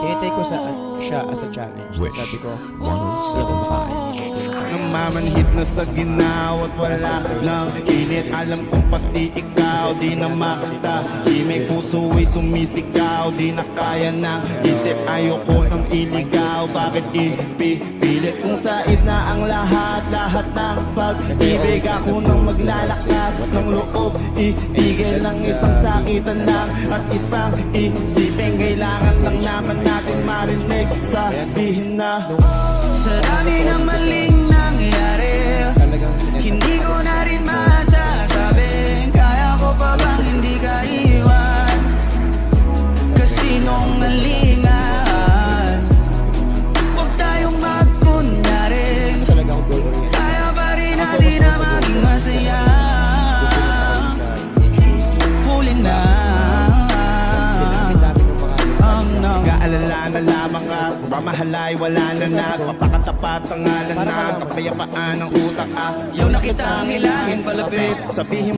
tinitake ko siya as a challenge. Wish Sabi ko, 107.5. Namamanhid na sa ginaw at wala nang init. Alam kong pati ikaw di na makatahimik. Puso ay sumisigaw, di na kaya ng isip. Ayoko nang iligaw, bakit ipipilit? Kung said na ang lahat ng pag-ibig. Ako nang maglalakas ng loob, itigil ng isang sakitan lang at isang isipin. Kailangan lang naman natin marinig, sabihin na sa dami ng maling nangyari, hindi ko na rin masasabing kaya ko pa bang hindi ka iwan. Kasinungalingan, huwag tayong magkunyari, kaya pa rin natin na maging masaya. Huli na Kaalala na lamang at pamahalay wala na mapakatapat sa ngalan na kapayapaan ng utak. yung nakita ang hilangin palapit, Sabihin